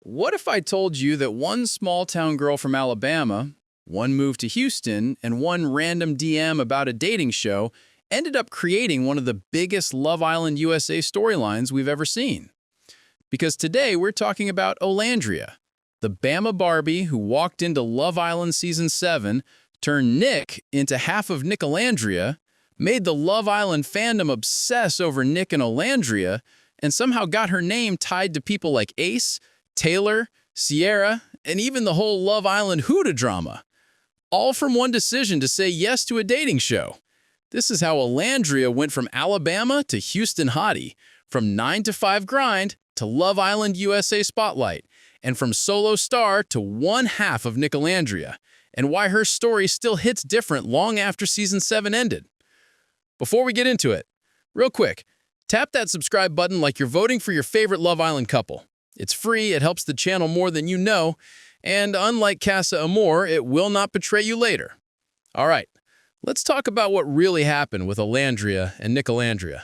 What if I told you that one small-town girl from Alabama, one move to Houston, and one random DM about a dating show ended up creating one of the biggest Love Island USA storylines we've ever seen? Because today we're talking about Olandria, the Bama Barbie who walked into Love Island Season 7, turned Nick into half of Nicolandria, made the Love Island fandom obsess over Nick and Olandria, and somehow got her name tied to people like Ace, Taylor, Cierra, and even the whole Love Island Huda drama. All from one decision to say yes to a dating show. This is how Olandria went from Alabama to Houston hottie, from 9 to 5 grind to Love Island USA spotlight, and from solo star to one half of Nicolandria, and why her story still hits different long after Season 7 ended. Before we get into it, real quick, tap that subscribe button like you're voting for your favorite Love Island couple. It's free, it helps the channel more than you know, and unlike Casa Amor, it will not betray you later. All right, let's talk about what really happened with Olandria and Nicolandria.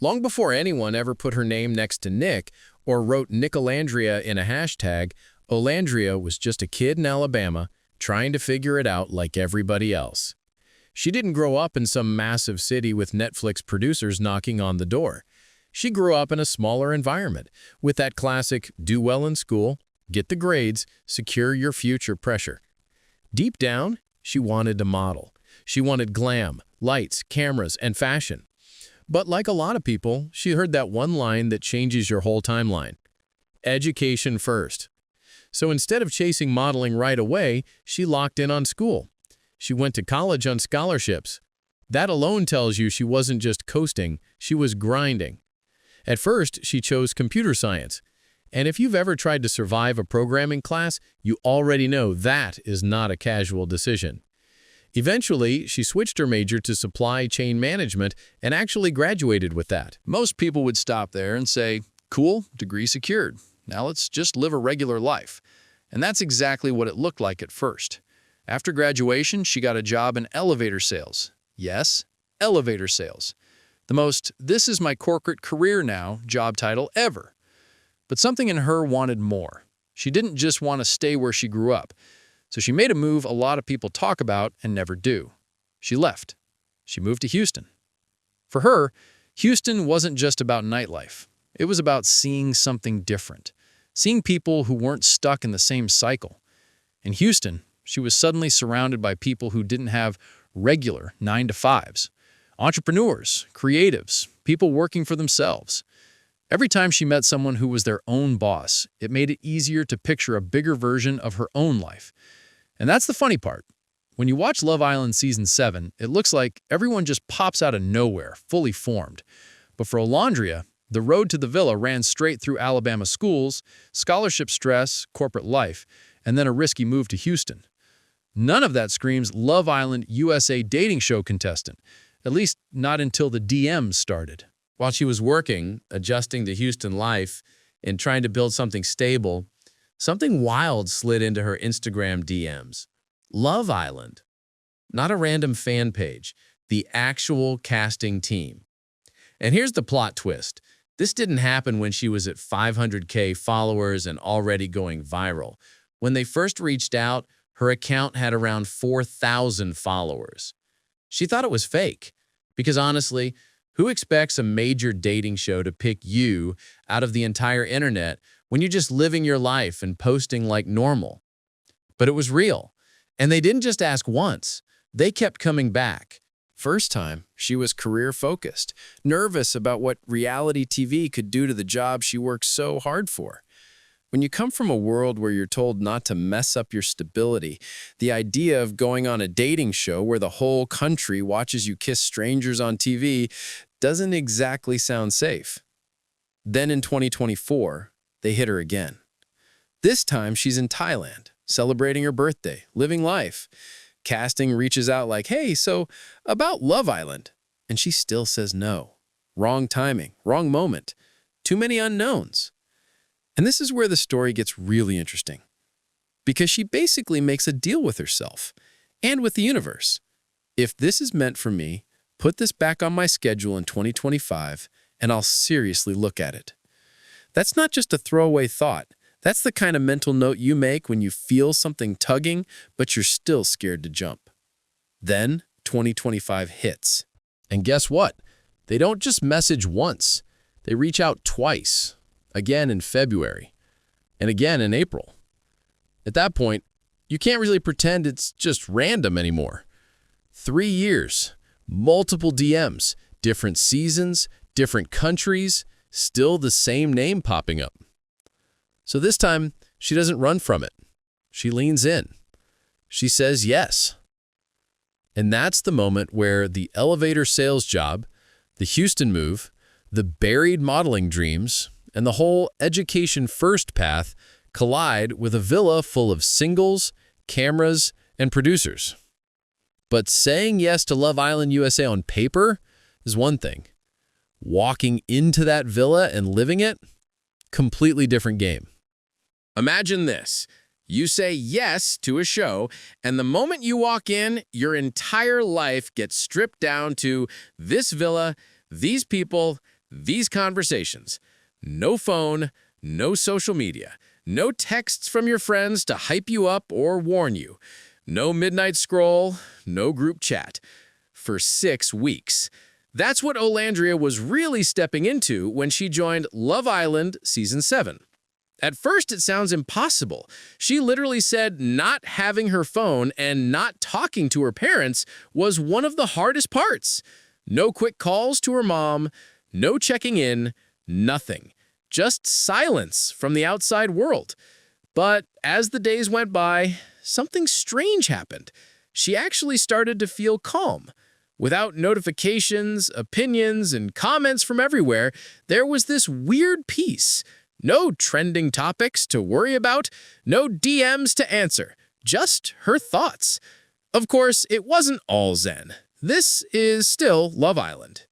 Long before anyone ever put her name next to Nick or wrote Nicolandria in a hashtag, Olandria was just a kid in Alabama trying to figure it out like everybody else. She didn't grow up in some massive city with Netflix producers knocking on the door. She grew up in a smaller environment with that classic do well in school, get the grades, secure your future pressure. Deep down, she wanted to model. She wanted glam, lights, cameras, and fashion. But like a lot of people, she heard that one line that changes your whole timeline. Education first. So instead of chasing modeling right away, she locked in on school. She went to college on scholarships. That alone tells you she wasn't just coasting, she was grinding. At first, she chose computer science. And if you've ever tried to survive a programming class, you already know that is not a casual decision. Eventually, she switched her major to supply chain management and actually graduated with that. Most people would stop there and say, cool, degree secured. Now let's just live a regular life. And that's exactly what it looked like at first. After graduation, she got a job in elevator sales. Yes, elevator sales. The most "this is my corporate career now" job title ever. But something in her wanted more. She didn't just want to stay where she grew up. So she made a move a lot of people talk about and never do. She left. She moved to Houston. For her, Houston wasn't just about nightlife. It was about seeing something different. Seeing people who weren't stuck in the same cycle. In Houston, she was suddenly surrounded by people who didn't have regular 9-to-5s. Entrepreneurs, creatives, people working for themselves. Every time she met someone who was their own boss, it made it easier to picture a bigger version of her own life. And that's the funny part. When you watch Love Island Season 7, it looks like everyone just pops out of nowhere, fully formed. But for Olandria, the road to the villa ran straight through Alabama schools, scholarship stress, corporate life, and then a risky move to Houston. None of that screams Love Island USA dating show contestant. At least not until the DMs started. While she was working, adjusting to Houston life, and trying to build something stable, something wild slid into her Instagram DMs. Love Island. Not a random fan page, the actual casting team. And here's the plot twist. This didn't happen when she was at 500K followers and already going viral. When they first reached out, her account had around 4,000 followers. She thought it was fake, because honestly, who expects a major dating show to pick you out of the entire internet when you're just living your life and posting like normal? But it was real, and they didn't just ask once, they kept coming back. First time, she was career-focused, nervous about what reality TV could do to the job she worked so hard for. When you come from a world where you're told not to mess up your stability, the idea of going on a dating show where the whole country watches you kiss strangers on TV doesn't exactly sound safe. Then in 2024, they hit her again. This time, she's in Thailand, celebrating her birthday, living life. Casting reaches out like, hey, so about Love Island. And she still says no. Wrong timing, wrong moment. Too many unknowns. And this is where the story gets really interesting, because she basically makes a deal with herself and with the universe. If this is meant for me, put this back on my schedule in 2025, and I'll seriously look at it. That's not just a throwaway thought. That's the kind of mental note you make when you feel something tugging, but you're still scared to jump. Then 2025 hits. And guess what? They don't just message once. They reach out twice, again in February, and again in April. At that point, you can't really pretend it's just random anymore. 3 years, multiple DMs, different seasons, different countries, still the same name popping up. So this time, she doesn't run from it. She leans in. She says yes. And that's the moment where the elevator sales job, the Houston move, the buried modeling dreams, and the whole education-first path collide with a villa full of singles, cameras, and producers. But saying yes to Love Island USA on paper is one thing. Walking into that villa and living it, completely different game. Imagine this. You say yes to a show, and the moment you walk in, your entire life gets stripped down to this villa, these people, these conversations. No phone, no social media, no texts from your friends to hype you up or warn you. No midnight scroll, no group chat. For 6 weeks. That's what Olandria was really stepping into when she joined Love Island Season 7. At first, it sounds impossible. She literally said not having her phone and not talking to her parents was one of the hardest parts. No quick calls to her mom, no checking in, nothing. Just silence from the outside world. But as the days went by, something strange happened. She actually started to feel calm. Without notifications, opinions, and comments from everywhere, there was this weird peace. No trending topics to worry about, no DMs to answer, just her thoughts. Of course, it wasn't all zen. This is still Love Island.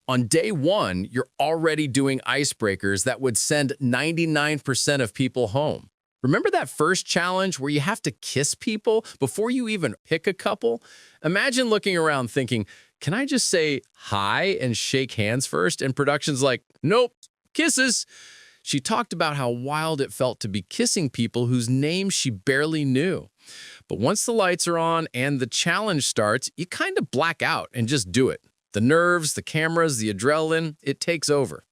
On day 1, you're already doing icebreakers that would send 99% of people home. Remember that first challenge where you have to kiss people before you even pick a couple? Imagine looking around thinking, can I just say hi and shake hands first? And production's like, nope, kisses. She talked about how wild it felt to be kissing people whose names she barely knew. But once the lights are on and the challenge starts, you kind of black out and just do it. The nerves, the cameras, the adrenaline, it takes over.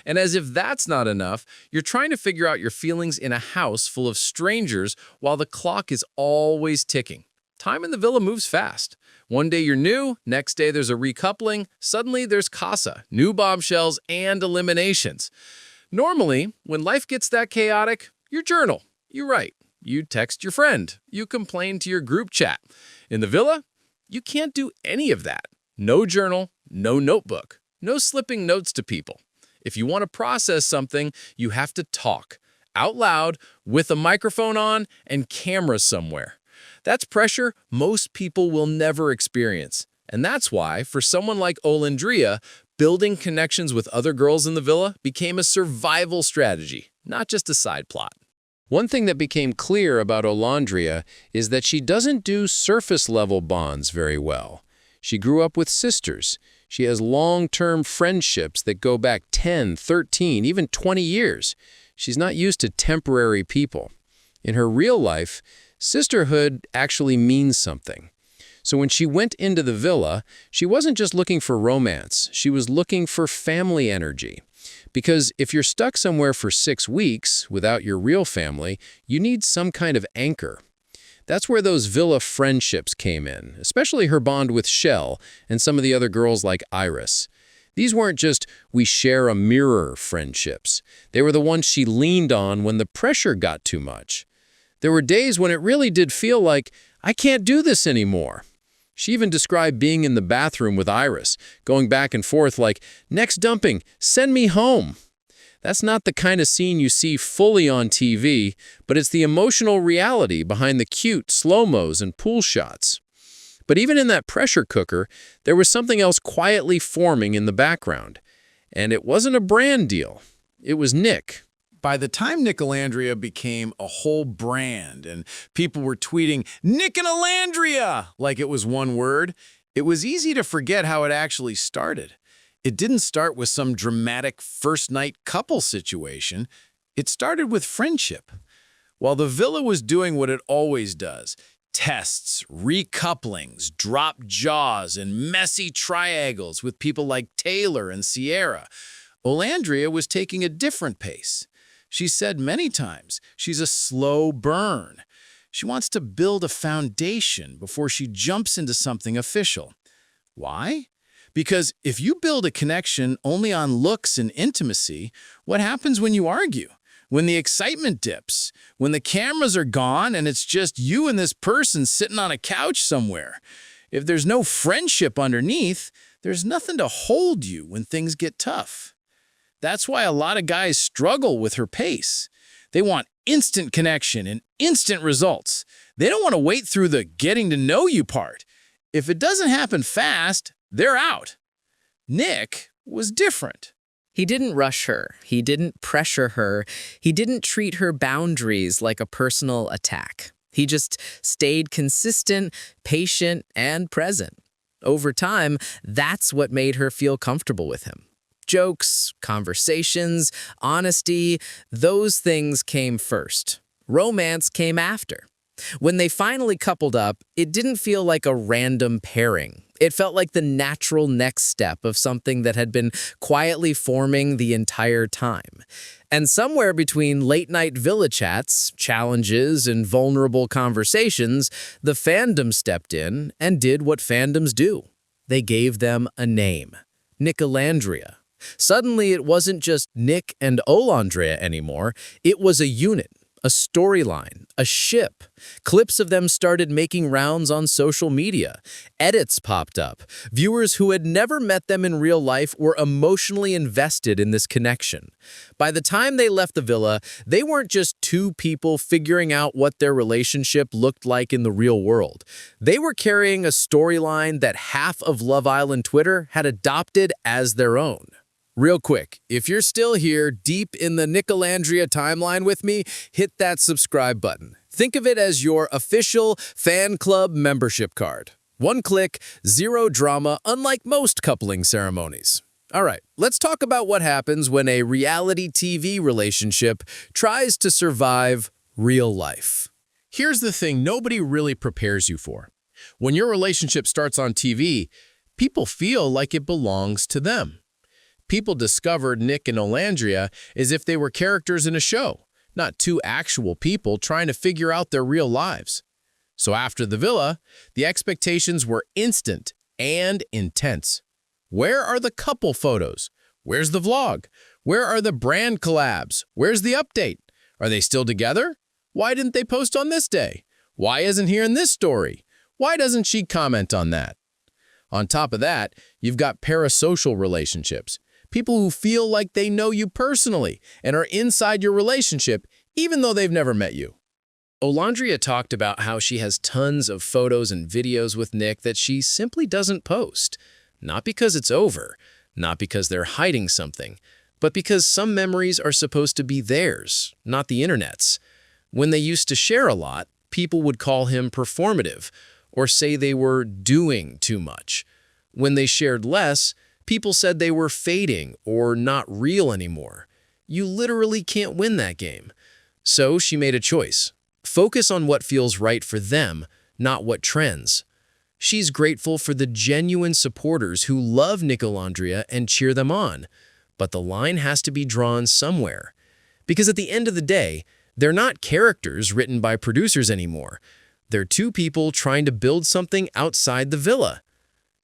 And as if that's not enough, you're trying to figure out your feelings in a house full of strangers while the clock is always ticking. Time in the villa moves fast. One day you're new, next day there's a recoupling, suddenly there's casa, new bombshells, and eliminations. Normally, when life gets that chaotic, you journal, you write, you text your friend, you complain to your group chat. In the villa, you can't do any of that. No journal, no notebook, no slipping notes to people. If you want to process something, you have to talk, out loud, with a microphone on and camera somewhere. That's pressure most people will never experience. And that's why, for someone like Olandria, building connections with other girls in the villa became a survival strategy, not just a side plot. One thing that became clear about Olandria is that she doesn't do surface-level bonds very well. She grew up with sisters. She has long-term friendships that go back 10, 13, even 20 years. She's not used to temporary people. In her real life, sisterhood actually means something. So when she went into the villa, she wasn't just looking for romance. She was looking for family energy. Because if you're stuck somewhere for 6 weeks without your real family, you need some kind of anchor. That's where those villa friendships came in, especially her bond with Shel and some of the other girls like Iris. These weren't just we share a mirror friendships. They were the ones she leaned on when the pressure got too much. There were days when it really did feel like, I can't do this anymore. She even described being in the bathroom with Iris, going back and forth like, next dumping, send me home. That's not the kind of scene you see fully on TV, but it's the emotional reality behind the cute slow-mos and pool shots. But even in that pressure cooker, there was something else quietly forming in the background. And it wasn't a brand deal. It was Nick. By the time Nicolandria became a whole brand and people were tweeting, Nicolandria, like it was one word, it was easy to forget how it actually started. It didn't start with some dramatic first-night couple situation. It started with friendship. While the villa was doing what it always does, tests, recouplings, dropped jaws, and messy triangles with people like Taylor and Cierra, Olandria was taking a different pace. She said many times she's a slow burn. She wants to build a foundation before she jumps into something official. Why? Because if you build a connection only on looks and intimacy, what happens when you argue? When the excitement dips? When the cameras are gone and it's just you and this person sitting on a couch somewhere? If there's no friendship underneath, there's nothing to hold you when things get tough. That's why a lot of guys struggle with her pace. They want instant connection and instant results. They don't want to wait through the getting to know you part. If it doesn't happen fast, they're out. Nick was different. He didn't rush her. He didn't pressure her. He didn't treat her boundaries like a personal attack. He just stayed consistent, patient, and present. Over time, that's what made her feel comfortable with him. Jokes, conversations, honesty, those things came first. Romance came after. When they finally coupled up, it didn't feel like a random pairing. It felt like the natural next step of something that had been quietly forming the entire time. And somewhere between late-night villa chats, challenges, and vulnerable conversations, the fandom stepped in and did what fandoms do. They gave them a name: Nicolandria. Suddenly, it wasn't just Nick and Olandria anymore. It was a unit, a storyline, a ship. Clips of them started making rounds on social media. Edits popped up. Viewers who had never met them in real life were emotionally invested in this connection. By the time they left the villa, they weren't just two people figuring out what their relationship looked like in the real world. They were carrying a storyline that half of Love Island Twitter had adopted as their own. Real quick, if you're still here deep in the Nicolandria timeline with me, hit that subscribe button. Think of it as your official fan club membership card. One click, zero drama, unlike most coupling ceremonies. All right, let's talk about what happens when a reality TV relationship tries to survive real life. Here's the thing nobody really prepares you for. When your relationship starts on TV, people feel like it belongs to them. People discovered Nick and Olandria as if they were characters in a show, not two actual people trying to figure out their real lives. So after the villa, the expectations were instant and intense. Where are the couple photos? Where's the vlog? Where are the brand collabs? Where's the update? Are they still together? Why didn't they post on this day? Why isn't he in this story? Why doesn't she comment on that? On top of that, you've got parasocial relationships. People who feel like they know you personally and are inside your relationship, even though they've never met you. Olandria talked about how she has tons of photos and videos with Nick that she simply doesn't post. Not because it's over, not because they're hiding something, but because some memories are supposed to be theirs, not the internet's. When they used to share a lot, people would call him performative or say they were doing too much. When they shared less, people said they were fading or not real anymore. You literally can't win that game. So she made a choice. Focus on what feels right for them, not what trends. She's grateful for the genuine supporters who love Nicolandria and cheer them on. But the line has to be drawn somewhere. Because at the end of the day, they're not characters written by producers anymore. They're two people trying to build something outside the villa.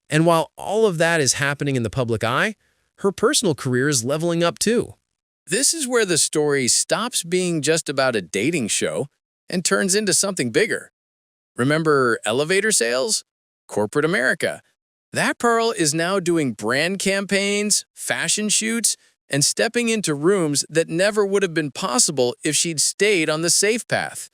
And while all of that is happening in the public eye, her personal career is leveling up too. This is where the story stops being just about a dating show and turns into something bigger. Remember elevator sales? Corporate America. That Pearl is now doing brand campaigns, fashion shoots, and stepping into rooms that never would have been possible if she'd stayed on the safe path.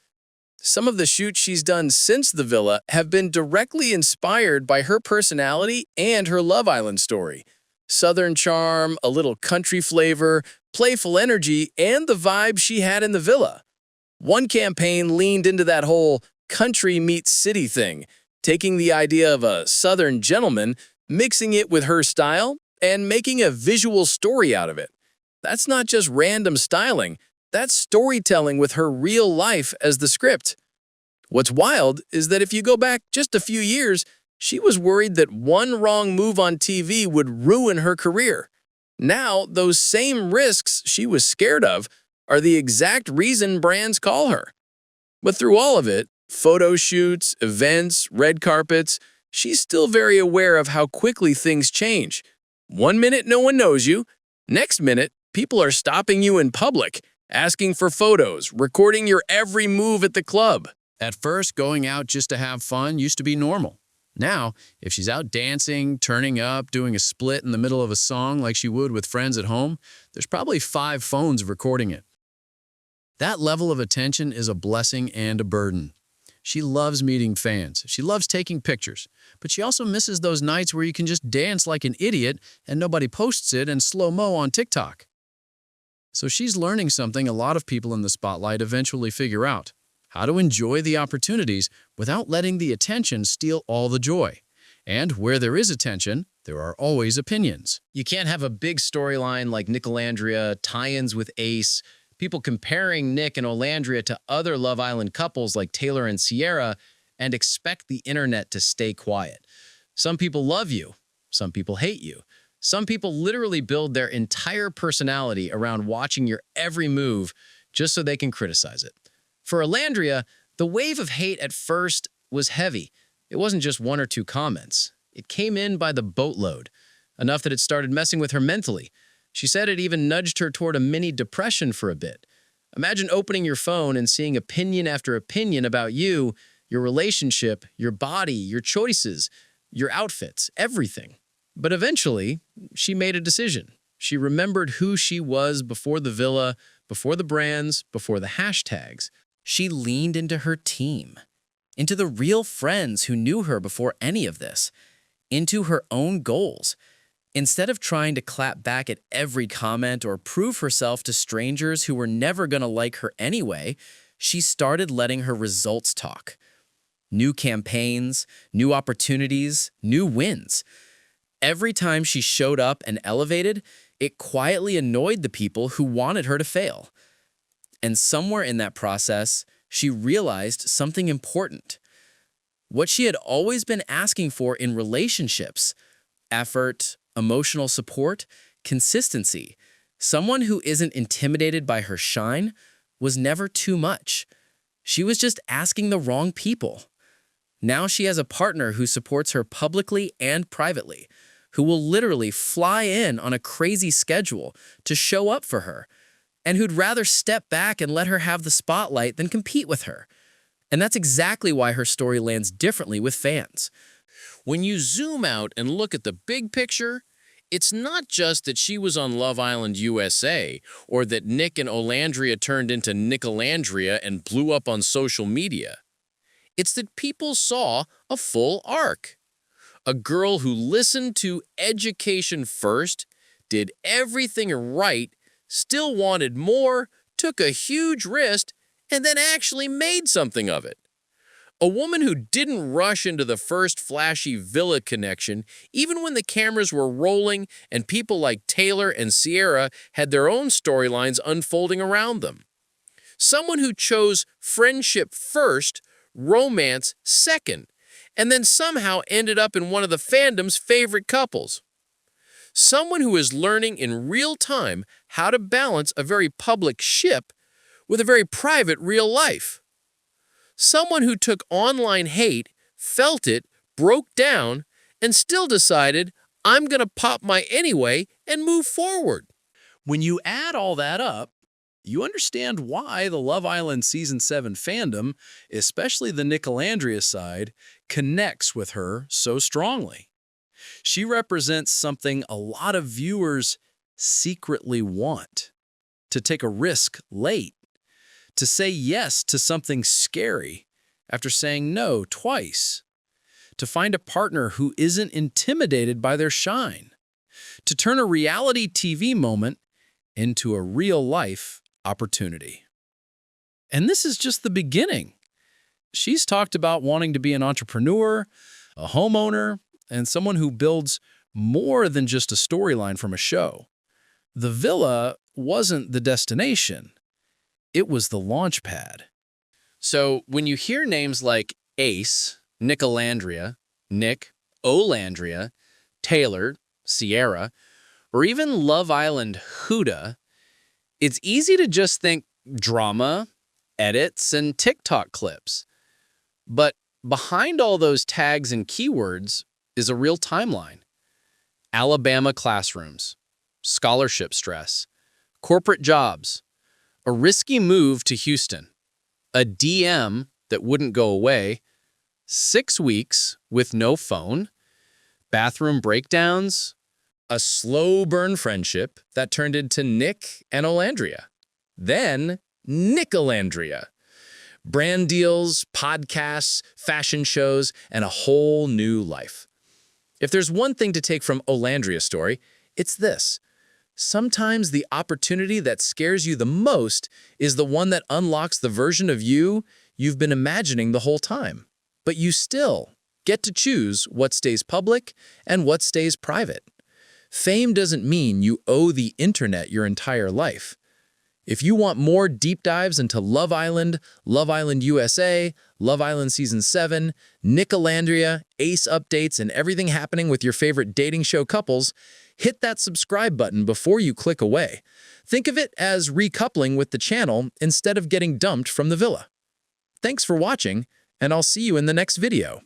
Some of the shoots she's done since the villa have been directly inspired by her personality and her Love Island story. Southern charm, a little country flavor, playful energy, and the vibe she had in the villa. One campaign leaned into that whole country meets city thing, taking the idea of a Southern gentleman, mixing it with her style, and making a visual story out of it. That's not just random styling. That's storytelling with her real life as the script. What's wild is that if you go back just a few years, she was worried that one wrong move on TV would ruin her career. Now, those same risks she was scared of are the exact reason brands call her. But through all of it, photo shoots, events, red carpets, she's still very aware of how quickly things change. One minute no one knows you, next minute people are stopping you in public, asking for photos, recording your every move at the club. At first, going out just to have fun used to be normal. Now, if she's out dancing, turning up, doing a split in the middle of a song like she would with friends at home, there's probably 5 phones recording it. That level of attention is a blessing and a burden. She loves meeting fans. She loves taking pictures. But she also misses those nights where you can just dance like an idiot and nobody posts it in slow-mo on TikTok. So she's learning something a lot of people in the spotlight eventually figure out: how to enjoy the opportunities without letting the attention steal all the joy. And where there is attention, there are always opinions. You can't have a big storyline like Nicolandria, tie-ins with Ace, people comparing Nick and Olandria to other Love Island couples like Taylor and Cierra, and expect the internet to stay quiet. Some people love you. Some people hate you. Some people literally build their entire personality around watching your every move just so they can criticize it. For Olandria, the wave of hate at first was heavy. It wasn't just 1 or 2 comments. It came in by the boatload, enough that it started messing with her mentally. She said it even nudged her toward a mini depression for a bit. Imagine opening your phone and seeing opinion after opinion about you, your relationship, your body, your choices, your outfits, everything. But eventually, she made a decision. She remembered who she was before the villa, before the brands, before the hashtags. She leaned into her team, into the real friends who knew her before any of this, into her own goals. Instead of trying to clap back at every comment or prove herself to strangers who were never going to like her anyway, she started letting her results talk. New campaigns, new opportunities, new wins. Every time she showed up and elevated, it quietly annoyed the people who wanted her to fail. And somewhere in that process, she realized something important. What she had always been asking for in relationships: effort, emotional support, consistency. Someone who isn't intimidated by her shine was never too much. She was just asking the wrong people. Now she has a partner who supports her publicly and privately, who will literally fly in on a crazy schedule to show up for her, and who'd rather step back and let her have the spotlight than compete with her. And that's exactly why her story lands differently with fans. When you zoom out and look at the big picture, it's not just that she was on Love Island USA, or that Nick and Olandria turned into Nicolandria and blew up on social media. It's that people saw a full arc. A girl who listened to education first, did everything right, still wanted more, took a huge risk, and then actually made something of it. A woman who didn't rush into the first flashy villa connection, even when the cameras were rolling and people like Taylor and Cierra had their own storylines unfolding around them. Someone who chose friendship first, romance second, and then somehow ended up in one of the fandom's favorite couples. Someone who is learning in real time how to balance a very public ship with a very private real life. Someone who took online hate, felt it, broke down, and still decided, I'm going to pop my anyway and move forward. When you add all that up, you understand why the Love Island Season 7 fandom, especially the Nicolandria side, connects with her so strongly. She represents something a lot of viewers secretly want: to take a risk late, to say yes to something scary after saying no twice, to find a partner who isn't intimidated by their shine, to turn a reality TV moment into a real-life opportunity. And this is just the beginning. She's talked about wanting to be an entrepreneur, a homeowner, and someone who builds more than just a storyline from a show. The villa wasn't the destination. It was the launch pad. So when you hear names like Ace, Nicolandria, Nick, Olandria, Taylor, Sierra, or even Love Island Huda, it's easy to just think drama, edits, and TikTok clips. But behind all those tags and keywords is a real timeline. Alabama classrooms, scholarship stress, corporate jobs, a risky move to Houston, a DM that wouldn't go away, 6 weeks with no phone, bathroom breakdowns, a slow burn friendship that turned into Nick and Olandria. Then Nicolandria. Brand deals, podcasts, fashion shows, and a whole new life. If there's one thing to take from Olandria's story, it's this. Sometimes the opportunity that scares you the most is the one that unlocks the version of you've been imagining the whole time. But you still get to choose what stays public and what stays private. Fame doesn't mean you owe the internet your entire life. If you want more deep dives into Love Island USA, Love Island Season 7, Nicolandria, Ace updates, and everything happening with your favorite dating show couples, hit that subscribe button before you click away. Think of it as recoupling with the channel instead of getting dumped from the villa. Thanks for watching, and I'll see you in the next video.